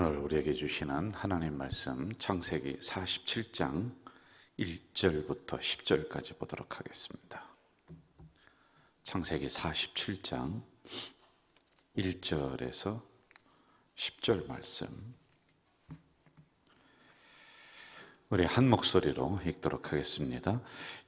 오늘 우리에게 주시는 하나님 말씀 창세기 47장 1절부터 10절까지 보도록 하겠습니다. 창세기 47장 1절에서 10절 말씀 우리 한 목소리로 읽도록 하겠습니다.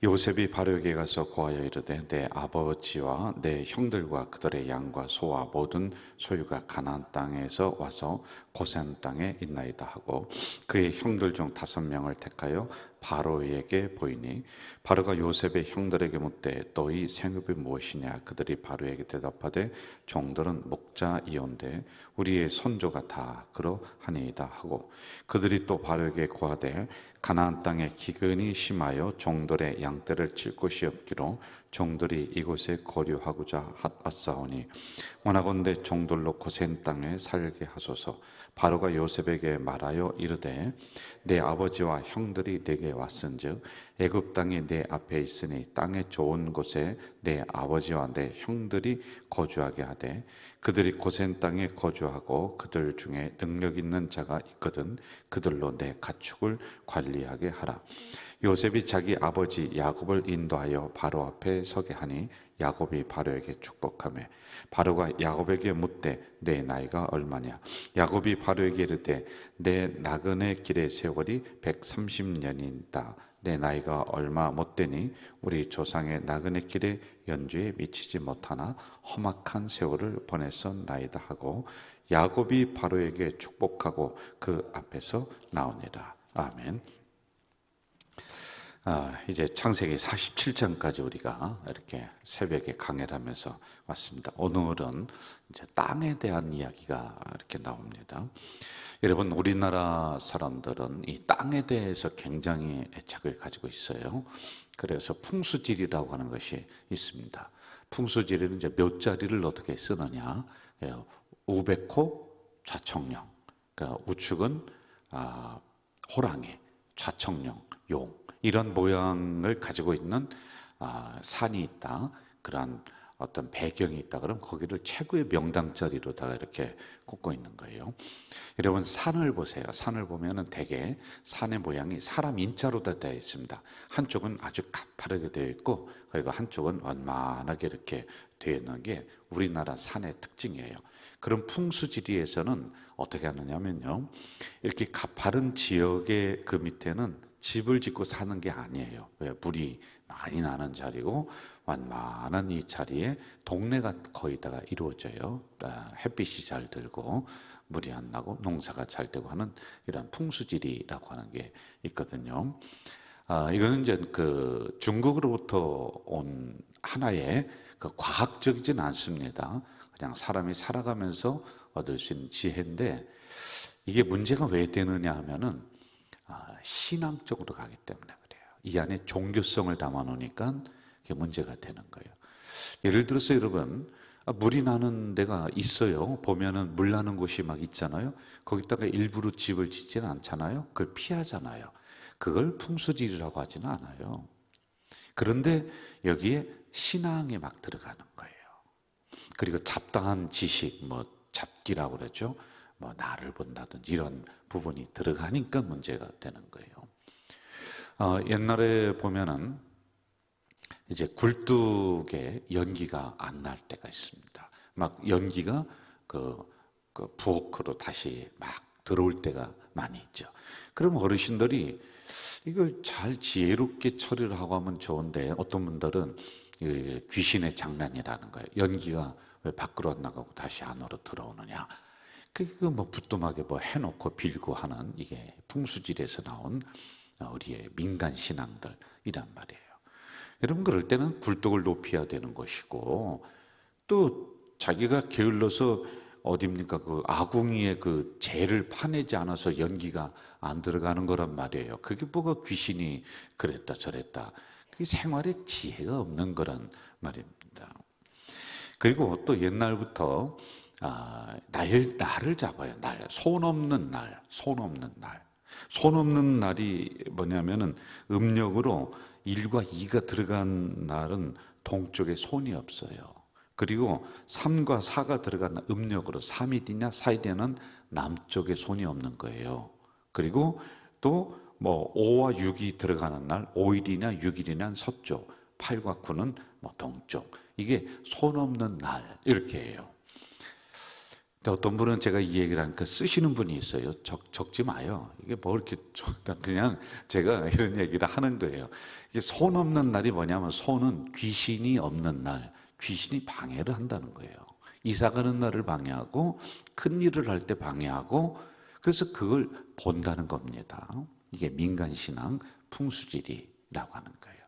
요셉이 바로에게 가서 고하여 이르되 내 아버지와 내 형들과 그들의 양과 소와 모든 소유가 가나안 땅에서 와서 고센 땅에 있나이다 하고 그의 형들 중 5명을 택하여 바로에게 보이니 바로가 요셉의 형들에게 묻되 너희 생업이 무엇이냐? 그들이 바로에게 대답하되 종들은 목자이온데 우리의 선조가 다 그러하니이다 하고 그들이 또 바로에게 고하되 가나안 땅에 기근이 심하여 종들의 양떼를 칠 곳이 없기로 종들이 이곳에 거류하고자 왔사오니 원하건대 종들로 고센 땅에 살게 하소서. 바로가 요셉에게 말하여 이르되 내 아버지와 형들이 내게 왔은즉 애굽 땅이 내 앞에 있으니 땅의 좋은 곳에 내 아버지와 내 형들이 거주하게 하되 그들이 고센 땅에 거주하고 그들 중에 능력 있는 자가 있거든 그들로 내 가축을 관리하게 하라. 요셉이 자기 아버지 야곱을 인도하여 바로 앞에 서게 하니 야곱이 바로에게 축복하며 바로가 야곱에게 묻되 내 나이가 얼마냐? 야곱이 바로에게 이르되 내 나그네 길의 세월이 130년이다. 내 나이가 얼마 못되니 우리 조상의 나그네 길의 연주에 미치지 못하나 험악한 세월을 보냈었나이다 하고 야곱이 바로에게 축복하고 그 앞에서 나오니라. 아멘. 이제 창세기 47장까지 우리가 이렇게 새벽에 강해를 하면서 왔습니다. 오늘은 이제 땅에 대한 이야기가 이렇게 나옵니다. 여러분, 우리나라 사람들은 이 땅에 대해서 굉장히 애착을 가지고 있어요. 그래서 풍수지리라고 하는 것이 있습니다. 풍수지리는 이제 몇 자리를 어떻게 쓰느냐? 우백호, 좌청령. 그러니까 우측은 호랑이, 좌청령, 용. 이런 모양을 가지고 있는 산이 있다. 그러한 어떤 배경이 있다. 그럼 거기를 최고의 명당자리로다가 이렇게 꽂고 있는 거예요. 여러분, 산을 보세요. 산을 보면은 대개 산의 모양이 사람 인자로 되어 있습니다. 한쪽은 아주 가파르게 되어 있고 그리고 한쪽은 완만하게 이렇게 되어 있는 게 우리나라 산의 특징이에요. 그런 풍수지리에서는 어떻게 하느냐면요, 이렇게 가파른 지역의 그 밑에는 집을 짓고 사는 게 아니에요. 왜? 물이 많이 나는 자리고 완만한 이 자리에 동네가 거의 다가 이루어져요. 햇빛이 잘 들고 물이 안 나고 농사가 잘 되고 하는 이런 풍수지리라고 하는 게 있거든요. 이거는 이제 그 중국으로부터 온 하나의 그 과학적이진 않습니다. 그냥 사람이 살아가면서 얻을 수 있는 지혜인데 이게 문제가 왜 되느냐 하면은 신앙적으로 가기 때문에 그래요. 이 안에 종교성을 담아 놓으니까 그게 문제가 되는 거예요. 예를 들어서 여러분, 물이 나는 데가 있어요. 보면은 물 나는 곳이 막 있잖아요. 거기다가 일부러 집을 짓지는 않잖아요. 그걸 피하잖아요. 그걸 풍수지리라고 하지는 않아요. 그런데 여기에 신앙이 막 들어가는 거예요. 그리고 잡다한 지식, 잡기라고 그러죠. 나를 본다든지 이런 부분이 들어가니까 문제가 되는 거예요. 옛날에 보면은 이제 굴뚝에 연기가 안 날 때가 있습니다. 막 연기가 그 부엌으로 다시 막 들어올 때가 많이 있죠. 그럼 어르신들이 이걸 잘 지혜롭게 처리를 하고 하면 좋은데 어떤 분들은 귀신의 장난이라는 거예요. 연기가 왜 밖으로 안 나가고 다시 안으로 들어오느냐. 그거 부뚜막에 해놓고 빌고 하는 이게 풍수지리에서 나온 우리의 민간 신앙들이란 말이에요. 여러분, 그럴 때는 굴뚝을 높여야 되는 것이고 또 자기가 게을러서 어딥니까? 그 아궁이에 그 재를 파내지 않아서 연기가 안 들어가는 거란 말이에요. 그게 뭐가 귀신이 그랬다 저랬다. 그게 생활에 지혜가 없는 거란 말입니다. 그리고 또 옛날부터 날을 잡아요. 손 없는 날. 손 없는 날이 뭐냐면은 음력으로 1과 2가 들어간 날은 동쪽에 손이 없어요. 그리고 3과 4가 들어간 음력으로 3일이냐 4일에는 남쪽에 손이 없는 거예요. 그리고 또 뭐 5와 6이 들어가는 날 5일이냐 6일이냐 서쪽, 8과 9는 뭐 동쪽. 이게 손 없는 날 이렇게 해요. 근데 어떤 분은 제가 이 얘기를 하니까 쓰시는 분이 있어요. 적지 마요. 이게 뭐 이렇게 그냥 제가 이런 얘기를 하는 거예요. 이게 손 없는 날이 뭐냐면 손은 귀신이 없는 날, 귀신이 방해를 한다는 거예요. 이사 가는 날을 방해하고 큰 일을 할 때 방해하고 그래서 그걸 본다는 겁니다. 이게 민간신앙 풍수지리라고 하는 거예요.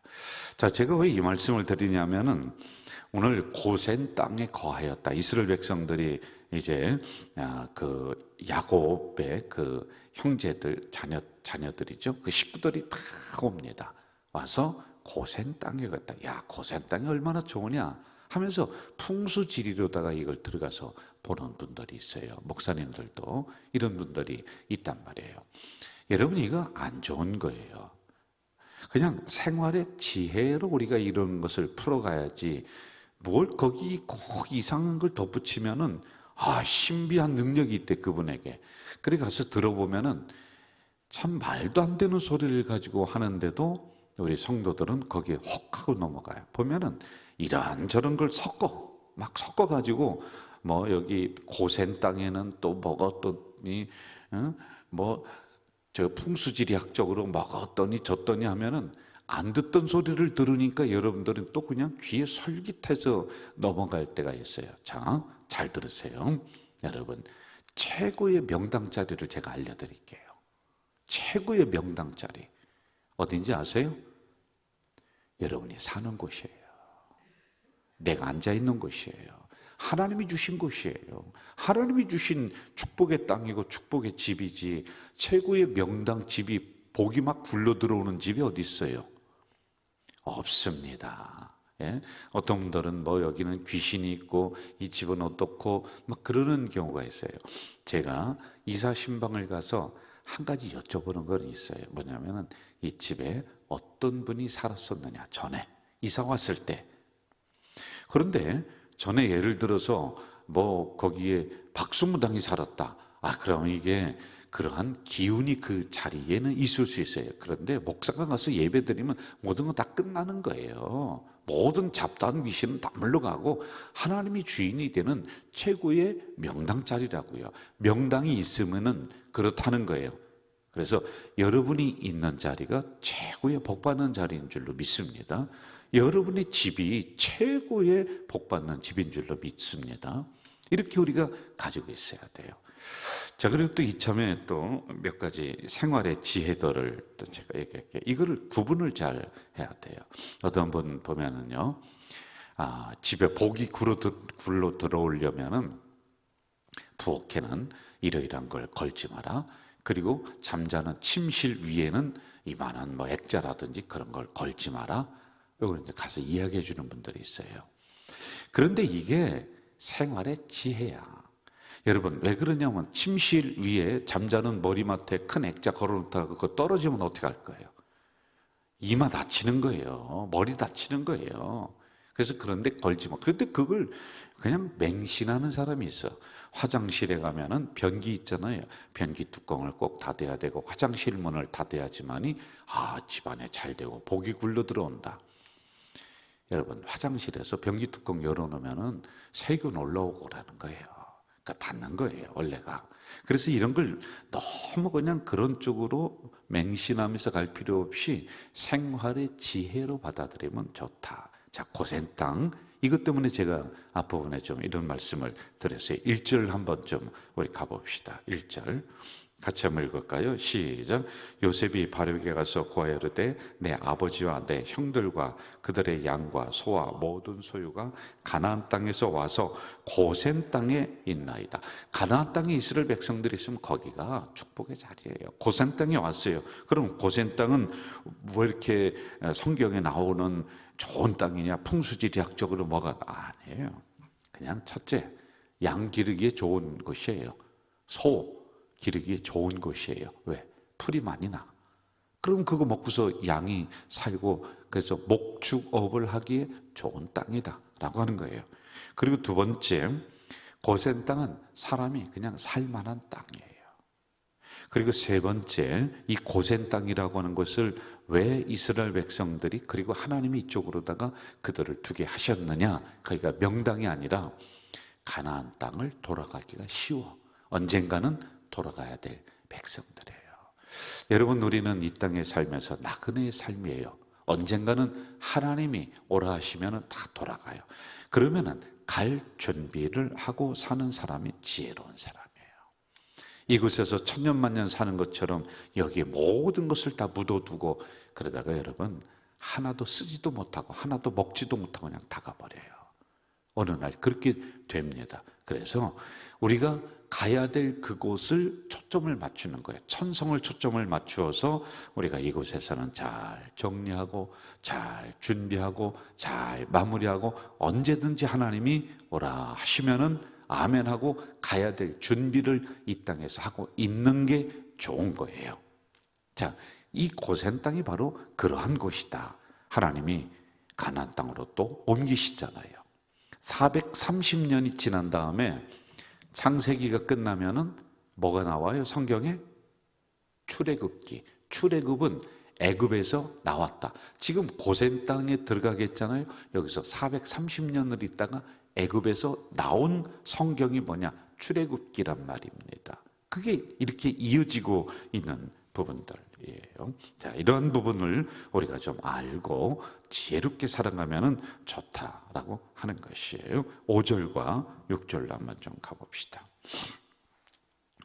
자, 제가 왜 이 말씀을 드리냐면은 오늘 고센 땅에 거하였다. 이스라엘 백성들이 이제 그 야곱의 그 형제들 자녀들이죠. 그 식구들이 다 옵니다. 와서 고센 땅에 갔다. 야, 고센 땅이 얼마나 좋으냐 하면서 풍수지리로다가 이걸 들어가서 보는 분들이 있어요. 목사님들도 이런 분들이 있단 말이에요. 여러분, 이거 안 좋은 거예요. 그냥 생활의 지혜로 우리가 이런 것을 풀어가야지 뭘 거기 꼭 이상한 걸 덧붙이면은 신비한 능력이 있대 그분에게. 그래 가서 들어보면은 참 말도 안 되는 소리를 가지고 하는데도 우리 성도들은 거기에 혹 하고 넘어가요. 보면은 이런저런 걸 막 섞어가지고 뭐 여기 고센 땅에는 또 뭐가 어떠니 저 풍수지리학적으로 먹었더니 졌더니 하면은 안 듣던 소리를 들으니까 여러분들은 또 그냥 귀에 솔깃해서 넘어갈 때가 있어요. 자, 잘 들으세요. 여러분, 최고의 명당 자리를 제가 알려드릴게요. 최고의 명당 자리 어딘지 아세요? 여러분이 사는 곳이에요. 내가 앉아있는 곳이에요. 하나님이 주신 곳이에요. 하나님이 주신 축복의 땅이고 축복의 집이지 최고의 명당 집이 복이 막 굴러 들어오는 집이 어디 있어요? 없습니다. 예? 어떤 분들은 뭐 여기는 귀신이 있고 이 집은 어떻고 막 그러는 경우가 있어요. 제가 이사 신방을 가서 한 가지 여쭤보는 건 있어요. 뭐냐면은 이 집에 어떤 분이 살았었느냐, 전에 이사 왔을 때. 그런데 전에 예를 들어서 뭐 거기에 박수무당이 살았다. 그러면 이게 그러한 기운이 그 자리에는 있을 수 있어요. 그런데 목사가 가서 예배드리면 모든 건 다 끝나는 거예요. 모든 잡다한 귀신은 다 물러가고 하나님이 주인이 되는 최고의 명당 자리라고요. 명당이 있으면은 그렇다는 거예요. 그래서 여러분이 있는 자리가 최고의 복받는 자리인 줄로 믿습니다. 여러분의 집이 최고의 복받는 집인 줄로 믿습니다. 이렇게 우리가 가지고 있어야 돼요. 자, 그리고 또 이참에 또 몇 가지 생활의 지혜들을 또 제가 얘기할게요. 이거를 구분을 잘 해야 돼요. 어떤 분 보면은요, 집에 복이 굴러 들어오려면은 부엌에는 이러이러한 걸 걸지 마라. 그리고 잠자는 침실 위에는 이만한 뭐 액자라든지 그런 걸 걸지 마라. 이걸 이제 가서 이야기해 주는 분들이 있어요. 그런데 이게 생활의 지혜야. 여러분, 왜 그러냐면 침실 위에 잠자는 머리맡에 큰 액자 걸어놓다가 그거 떨어지면 어떻게 할 거예요? 이마 다치는 거예요. 머리 다치는 거예요. 그래서 그런데 걸지 마. 그런데 그걸 그냥 맹신하는 사람이 있어. 화장실에 가면은 변기 있잖아요. 변기 뚜껑을 꼭 닫아야 되고 화장실 문을 닫아야지만이 집안에 잘 되고 복이 굴러 들어온다. 여러분, 화장실에서 변기 뚜껑 열어놓으면은 세균 올라오고 그러는 거예요. 그러니까 닫는 거예요, 원래가. 그래서 이런 걸 너무 그냥 그런 쪽으로 맹신하면서 갈 필요 없이 생활의 지혜로 받아들이면 좋다. 자, 고센 땅. 이것 때문에 제가 앞부분에 좀 이런 말씀을 드렸어요. 1절 한번 좀 우리 가봅시다. 1절. 같이 한번 읽을까요? 시작. 요셉이 바로에게 가서 고하이르되 내 아버지와 내 형들과 그들의 양과 소와 모든 소유가 가나안 땅에서 와서 고센 땅에 있나이다. 가나안 땅에 이스라엘 백성들이 있으면 거기가 축복의 자리예요. 고센 땅에 왔어요. 그럼 고센 땅은 뭐 이렇게 성경에 나오는 좋은 땅이냐, 풍수지리학적으로 뭐가 아니에요. 그냥 첫째, 양 기르기에 좋은 곳이에요. 소 기르기에 좋은 곳이에요. 왜? 풀이 많이 나. 그럼 그거 먹고서 양이 살고 그래서 목축업을 하기에 좋은 땅이다 라고 하는 거예요. 그리고 두 번째, 고센 땅은 사람이 그냥 살만한 땅이에요. 그리고 세 번째, 이 고센 땅이라고 하는 것을 왜 이스라엘 백성들이 그리고 하나님이 이쪽으로다가 그들을 두게 하셨느냐? 그러니까 명당이 아니라 가나안 땅을 돌아가기가 쉬워. 언젠가는 돌아가야 될 백성들이에요. 여러분, 우리는 이 땅에 살면서 나그네의 삶이에요. 언젠가는 하나님이 오라 하시면 다 돌아가요. 그러면은 갈 준비를 하고 사는 사람이 지혜로운 사람이에요. 이곳에서 천년만년 사는 것처럼 여기에 모든 것을 다 묻어두고 그러다가 여러분 하나도 쓰지도 못하고 하나도 먹지도 못하고 그냥 다 가버려요. 어느 날 그렇게 됩니다. 그래서 우리가 가야 될 그곳을 초점을 맞추는 거예요. 천성을 초점을 맞추어서 우리가 이곳에서는 잘 정리하고 잘 준비하고 잘 마무리하고 언제든지 하나님이 오라 하시면은 아멘하고 가야 될 준비를 이 땅에서 하고 있는 게 좋은 거예요. 자, 이 고센 땅이 바로 그러한 곳이다. 하나님이 가나안 땅으로 또 옮기시잖아요. 430년이 지난 다음에 창세기가 끝나면은 뭐가 나와요? 성경에 출애굽기. 출애굽은 애굽에서 나왔다. 지금 고센 땅에 들어가겠잖아요. 여기서 430년을 있다가 애굽에서 나온 성경이 뭐냐? 출애굽기란 말입니다. 그게 이렇게 이어지고 있는 부분들이에요. 자, 이런 부분을 우리가 좀 알고 지혜롭게 살아가면 좋다라고 하는 것이에요. 5절과 6절로 한번 좀 가봅시다.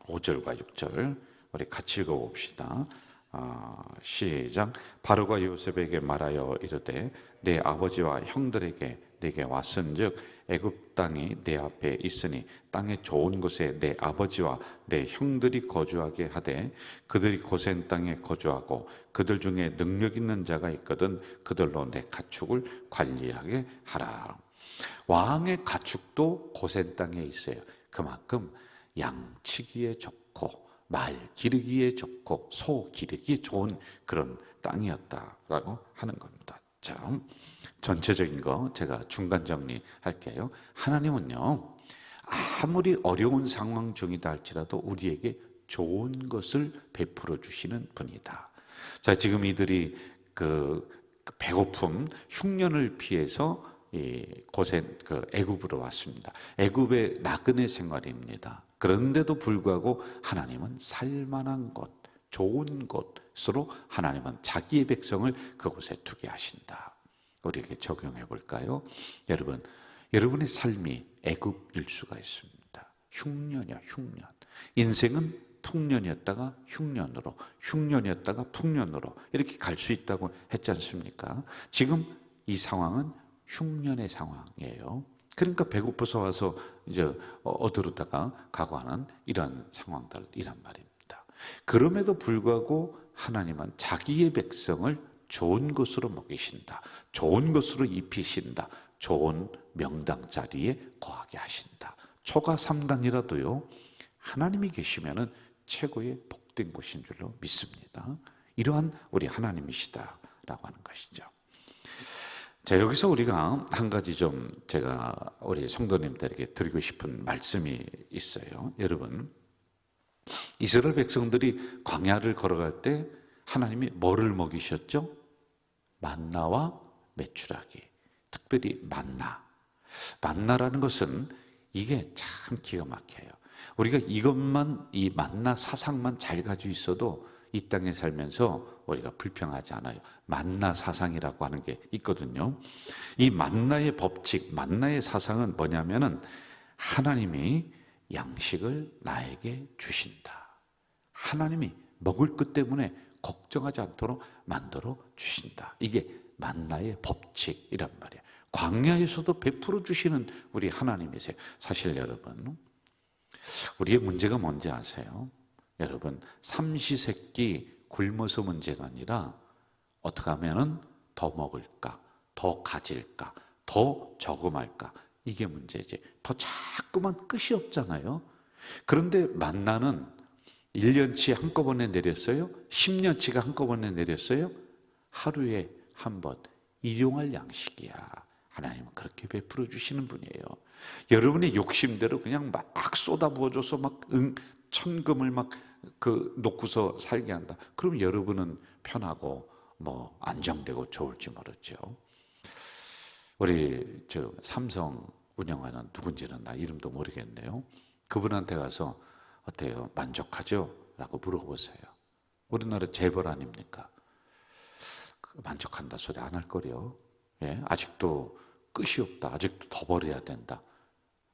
5절과 6절 우리 같이 읽어봅시다. 시작. 바로가 요셉에게 말하여 이르되 내 아버지와 형들에게 내게 왔은즉 애굽 땅이 내 앞에 있으니 땅의 좋은 곳에 내 아버지와 내 형들이 거주하게 하되 그들이 고센 땅에 거주하고 그들 중에 능력 있는 자가 있거든 그들로 내 가축을 관리하게 하라. 왕의 가축도 고센 땅에 있어요. 그만큼 양치기에 좋고 말 기르기에 좋고 소 기르기에 좋은 그런 땅이었다라고 하는 겁니다. 자, 전체적인 거 제가 중간 정리할게요. 하나님은요, 아무리 어려운 상황 중이다 할지라도 우리에게 좋은 것을 베풀어 주시는 분이다. 자, 지금 이들이 그 배고픔, 흉년을 피해서 이 고센 애굽으로 왔습니다. 애굽의 나그네 생활입니다. 그런데도 불구하고 하나님은 살만한 곳, 좋은 곳으로 하나님은 자기의 백성을 그곳에 두게 하신다. 우리에게 적용해 볼까요? 여러분, 여러분의 삶이 애굽일 수가 있습니다. 흉년이야, 흉년. 인생은 풍년이었다가 흉년으로, 흉년이었다가 풍년으로 이렇게 갈 수 있다고 했지 않습니까? 지금 이 상황은 흉년의 상황이에요. 그러니까 배고파서 와서 이제 어디로다가 가고 하는 이런 상황들이란 말입니다. 그럼에도 불구하고 하나님은 자기의 백성을 좋은 것으로 먹이신다. 좋은 것으로 입히신다. 좋은 명당 자리에 거하게 하신다. 초가 3단이라도요. 하나님이 계시면은 최고의 복된 곳인 줄로 믿습니다. 이러한 우리 하나님이시다라고 하는 것이죠. 자, 여기서 우리가 한 가지 좀 제가 우리 성도님들에게 드리고 싶은 말씀이 있어요. 여러분, 이스라엘 백성들이 광야를 걸어갈 때 하나님이 뭐를 먹이셨죠? 만나와 메추라기. 특별히 만나. 만나라는 것은 이게 참 기가 막혀요. 우리가 이것만, 이 만나 사상만 잘 가지고 있어도 이 땅에 살면서 우리가 불평하지 않아요. 만나 사상이라고 하는 게 있거든요. 이 만나의 법칙, 만나의 사상은 뭐냐면은 하나님이 양식을 나에게 주신다. 하나님이 먹을 것 때문에 걱정하지 않도록 만들어 주신다. 이게 만나의 법칙이란 말이에요. 광야에서도 베풀어 주시는 우리 하나님이세요. 사실 여러분, 우리의 문제가 뭔지 아세요? 여러분, 삼시세끼 굶어서 문제가 아니라 어떻게 하면은 더 먹을까, 더 가질까, 더 저금할까, 이게 문제지. 더 자꾸만 끝이 없잖아요. 그런데 만나는 1년치 한꺼번에 내렸어요? 10년치가 한꺼번에 내렸어요? 하루에 한 번 일용할 양식이야. 하나님은 그렇게 베풀어 주시는 분이에요. 여러분의 욕심대로 그냥 막 쏟아부어줘서 막 천금을 막 놓고서 살게 한다. 그럼 여러분은 편하고 뭐 안정되고 좋을지 모르죠. 우리 삼성 운영하는 누군지는 나 이름도 모르겠네요. 그분한테 가서 어때요? 만족하죠? 라고 물어보세요. 우리나라 재벌 아닙니까? 만족한다 소리 안 할 거려. 예? 아직도 끝이 없다. 아직도 더 벌어야 된다.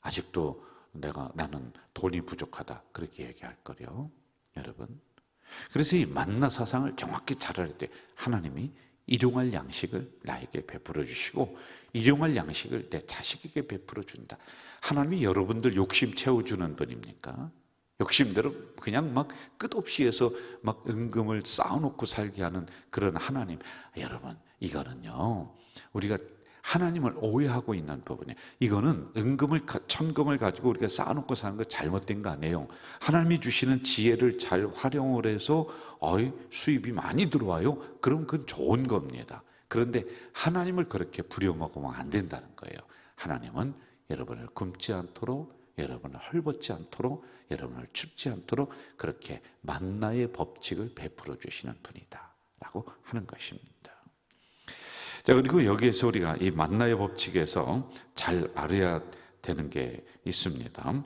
아직도 나는 돈이 부족하다. 그렇게 얘기할 거려. 여러분. 그래서 이 만나 사상을 정확히 잘 알아야 돼. 하나님이 일용할 양식을 나에게 베풀어 주시고 일용할 양식을 내 자식에게 베풀어 준다. 하나님이 여러분들 욕심 채워주는 분입니까? 욕심대로 그냥 막 끝없이 해서 막 은금을 쌓아놓고 살게 하는 그런 하나님. 여러분, 이거는요, 우리가 하나님을 오해하고 있는 부분이에요. 이거는 천금을 가지고 우리가 쌓아놓고 사는 거 잘못된 거 아니에요. 하나님이 주시는 지혜를 잘 활용을 해서 수입이 많이 들어와요. 그럼 그건 좋은 겁니다. 그런데 하나님을 그렇게 부려먹으면 안 된다는 거예요. 하나님은 여러분을 굶지 않도록, 여러분을 헐벗지 않도록, 여러분을 춥지 않도록 그렇게 만나의 법칙을 베풀어 주시는 분이다 라고 하는 것입니다. 자, 그리고 여기에서 우리가 이 만나의 법칙에서 잘 알아야 되는 게 있습니다.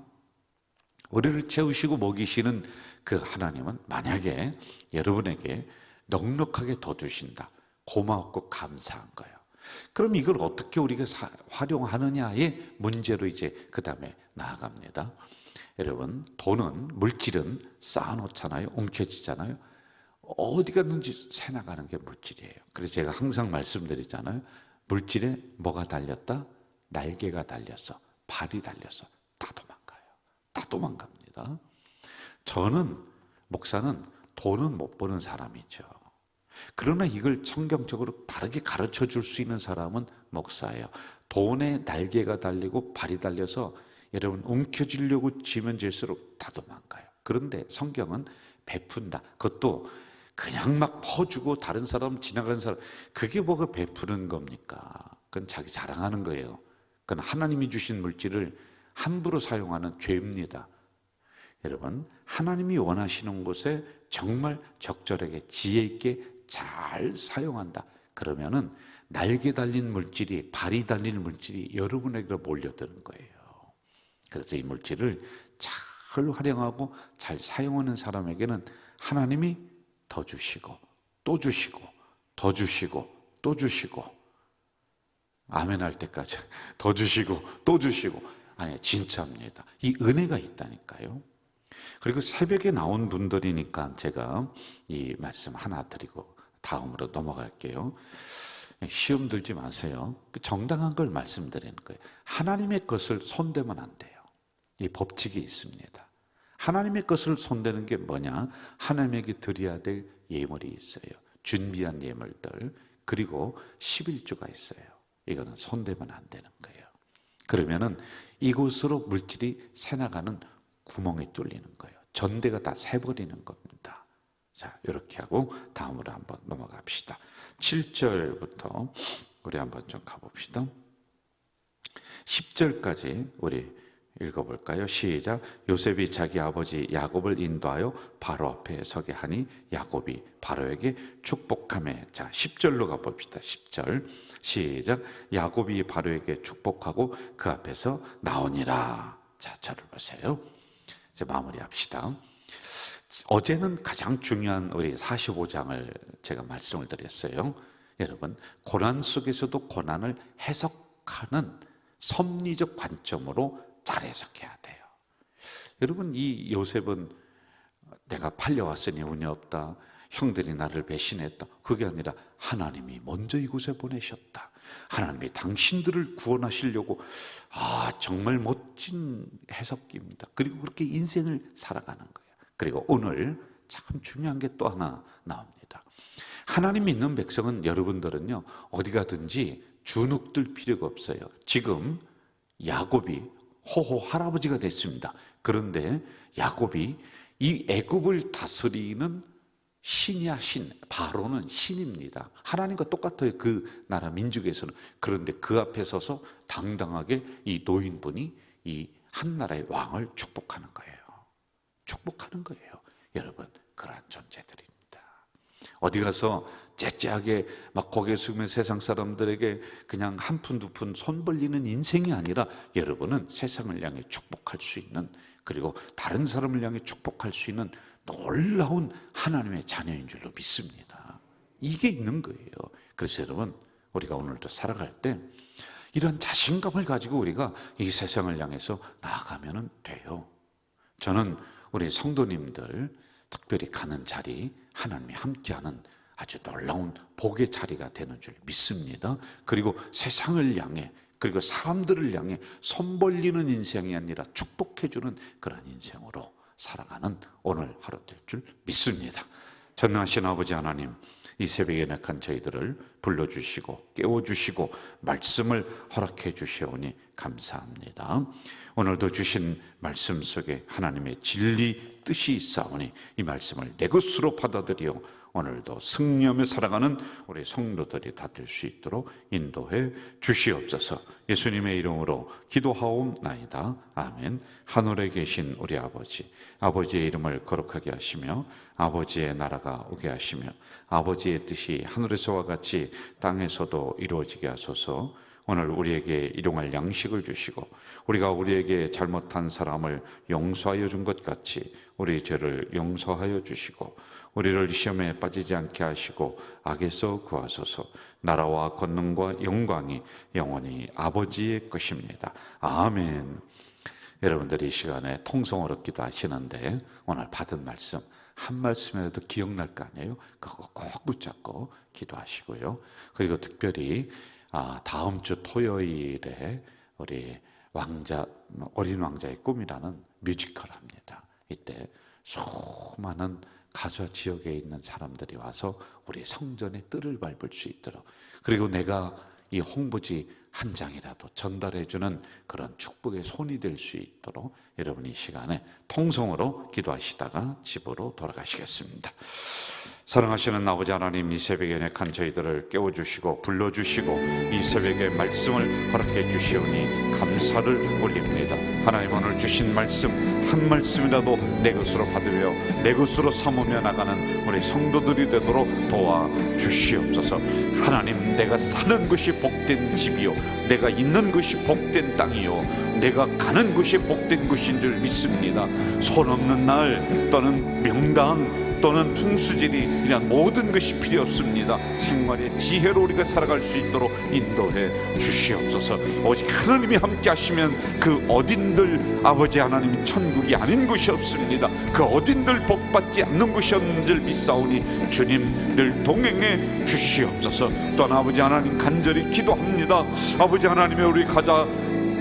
우리를 채우시고 먹이시는 그 하나님은 만약에 여러분에게 넉넉하게 더 주신다. 고마웠고 감사한 거예요. 그럼 이걸 어떻게 우리가 활용하느냐의 문제로 이제 그 다음에 나아갑니다. 여러분, 돈은, 물질은 쌓아놓잖아요. 움켜쥐잖아요. 어디 갔는지 새나가는 게 물질이에요. 그래서 제가 항상 말씀드리잖아요. 물질에 뭐가 달렸다? 날개가 달렸어. 발이 달렸어. 다 도망가요. 다 도망갑니다. 목사는 돈은 못 버는 사람이죠. 그러나 이걸 성경적으로 바르게 가르쳐 줄 수 있는 사람은 목사예요. 돈에 날개가 달리고 발이 달려서 여러분 움켜쥐려고 지면 질수록 다 도망가요. 그런데 성경은 베푼다. 그것도 그냥 막 퍼주고 다른 사람 지나가는 사람, 그게 뭐가 베푸는 겁니까? 그건 자기 자랑하는 거예요. 그건 하나님이 주신 물질을 함부로 사용하는 죄입니다. 여러분, 하나님이 원하시는 곳에 정말 적절하게 지혜 있게 잘 사용한다. 그러면은 날개 달린 물질이, 발이 달린 물질이 여러분에게로 몰려드는 거예요. 그래서 이 물질을 잘 활용하고 잘 사용하는 사람에게는 하나님이 더 주시고 또 주시고 더 주시고 또 주시고, 아멘 할 때까지 더 주시고 또 주시고, 아니 진짜입니다. 이 은혜가 있다니까요. 그리고 새벽에 나온 분들이니까 제가 이 말씀 하나 드리고 다음으로 넘어갈게요. 시험 들지 마세요. 정당한 걸 말씀드리는 거예요. 하나님의 것을 손대면 안 돼요. 이 법칙이 있습니다. 하나님의 것을 손대는 게 뭐냐? 하나님에게 드려야 될 예물이 있어요. 준비한 예물들, 그리고 11조가 있어요. 이거는 손대면 안 되는 거예요. 그러면은 이곳으로 물질이 새나가는 구멍이 뚫리는 거예요. 전대가 다 새버리는 겁니다. 자, 이렇게 하고 다음으로 한번 넘어갑시다. 7절부터 우리 한번 좀 가봅시다. 10절까지 우리 읽어볼까요? 시작. 요셉이 자기 아버지 야곱을 인도하여 바로 앞에 서게 하니 야곱이 바로에게 축복하며, 자 10절로 가봅시다. 10절 시작. 야곱이 바로에게 축복하고 그 앞에서 나오니라. 자, 저를 보세요. 이제 마무리합시다. 어제는 가장 중요한 우리 45장을 제가 말씀을 드렸어요. 여러분, 고난 속에서도 고난을 해석하는 섭리적 관점으로 잘 해석해야 돼요. 여러분, 이 요셉은 내가 팔려왔으니 운이 없다, 형들이 나를 배신했다, 그게 아니라 하나님이 먼저 이곳에 보내셨다, 하나님이 당신들을 구원하시려고, 정말 멋진 해석입니다. 그리고 그렇게 인생을 살아가는 거예요. 그리고 오늘 참 중요한 게 또 하나 나옵니다. 하나님 믿는 백성은, 여러분들은요 어디 가든지 주눅들 필요가 없어요. 지금 야곱이 호호 할아버지가 됐습니다. 그런데 야곱이 이 애굽을 다스리는 신이야 신. 바로는 신입니다. 하나님과 똑같아요. 그 나라 민족에서는. 그런데 그 앞에 서서 당당하게 이 노인분이 이 한 나라의 왕을 축복하는 거예요. 축복하는 거예요. 여러분, 그러한 존재들입니다. 어디 가서 째째하게 막 고개 숙이면 세상 사람들에게 그냥 한 푼 두 푼 손 벌리는 인생이 아니라 여러분은 세상을 향해 축복할 수 있는, 그리고 다른 사람을 향해 축복할 수 있는 놀라운 하나님의 자녀인 줄로 믿습니다. 이게 있는 거예요. 그래서 여러분, 우리가 오늘도 살아갈 때 이런 자신감을 가지고 우리가 이 세상을 향해서 나아가면 돼요. 저는 우리 성도님들 특별히 가는 자리, 하나님이 함께하는 아주 놀라운 복의 자리가 되는 줄 믿습니다. 그리고 세상을 향해, 그리고 사람들을 향해 손 벌리는 인생이 아니라 축복해주는 그런 인생으로 살아가는 오늘 하루 될 줄 믿습니다. 전능하신 아버지 하나님, 이 새벽에 연약한 저희들을 불러주시고 깨워주시고 말씀을 허락해 주시오니 감사합니다. 오늘도 주신 말씀 속에 하나님의 진리 뜻이 있사오니 이 말씀을 내 것으로 받아들여 오늘도 승리하며 살아가는 우리 성도들이 다 될 수 있도록 인도해 주시옵소서. 예수님의 이름으로 기도하옵나이다. 아멘. 하늘에 계신 우리 아버지, 아버지의 이름을 거룩하게 하시며 아버지의 나라가 오게 하시며 아버지의 뜻이 하늘에서와 같이 땅에서도 이루어지게 하소서. 오늘 우리에게 일용할 양식을 주시고 우리가 우리에게 잘못한 사람을 용서하여 준 것 같이 우리 죄를 용서하여 주시고 우리를 시험에 빠지지 않게 하시고 악에서 구하소서. 나라와 권능과 영광이 영원히 아버지의 것입니다. 아멘. 여러분들이 이 시간에 통성으로 기도하시는데 오늘 받은 말씀 한 말씀이라도 기억날 거 아니에요? 그거 꼭 붙잡고 기도하시고요. 그리고 특별히 다음 주 토요일에 우리 어린 왕자의 꿈이라는 뮤지컬 합니다. 이때 수많은 가좌 지역에 있는 사람들이 와서 우리 성전의 뜰을 밟을 수 있도록, 그리고 내가 이 홍보지 한 장이라도 전달해주는 그런 축복의 손이 될 수 있도록 여러분이 이 시간에 통성으로 기도하시다가 집으로 돌아가시겠습니다. 사랑하시는 아버지 하나님, 이 새벽에 연약한 저희들을 깨워주시고 불러주시고 이 새벽에 말씀을 허락해 주시오니 감사를 올립니다. 하나님, 오늘 주신 말씀 한 말씀이라도 내 것으로 받으며 내 것으로 삼으며 나가는 우리 성도들이 되도록 도와주시옵소서. 하나님, 내가 사는 것이 복된 집이요 내가 있는 것이 복된 땅이요 내가 가는 것이 복된 것인 줄 믿습니다. 손 없는 날 또는 명당 또는 풍수지리 이런 모든 것이 필요 없습니다. 생활의 지혜로 우리가 살아갈 수 있도록 인도해 주시옵소서. 오직 하나님이 함께 하시면 그 어딘들 아버지 하나님 천국이 아닌 곳이 없습니다. 그 어딘들 복받지 않는 곳이 없는 줄 믿사오니 주님 늘 동행해 주시옵소서. 또한 아버지 하나님 간절히 기도합니다. 아버지 하나님의 우리 가자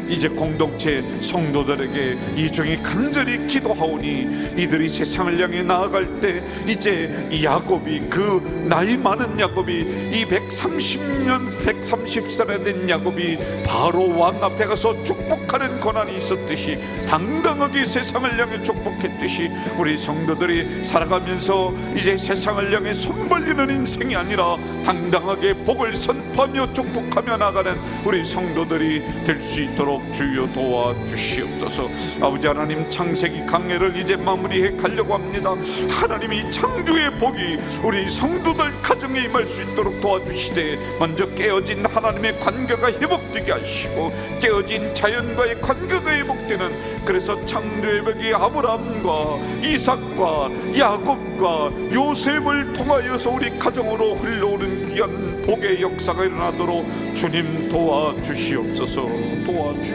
이제 공동체 성도들에게 이 종이 간절히 기도하오니 이들이 세상을 향해 나아갈 때 이제 이 야곱이, 그 나이 많은 야곱이, 이 130살에 된 야곱이 바로 왕 앞에 가서 축복하는 권한이 있었듯이 당당하게 세상을 향해 축복했듯이 우리 성도들이 살아가면서 이제 세상을 향해 손 벌리는 인생이 아니라 당당하게 복을 선포하며 축복하며 나가는 우리 성도들이 될 수 있도록 주여 도와주시옵소서. 아버지 하나님, 창세기 강해를 이제 마무리해 가려고 합니다. 하나님이 창조의 복이 우리 성도들 가정에 임할 수 있도록 도와주시되 먼저 깨어진 하나님의 관계가 회복되게 하시고 깨어진 자연과의 관계가 회복되는, 그래서 창조의 복이 아브라함과 이삭과 야곱과 요셉을 통하여서 우리 가정으로 흘러오는 귀한 복의 역사가 일어나도록 주님 도와주시옵소서. 도와주시옵소서.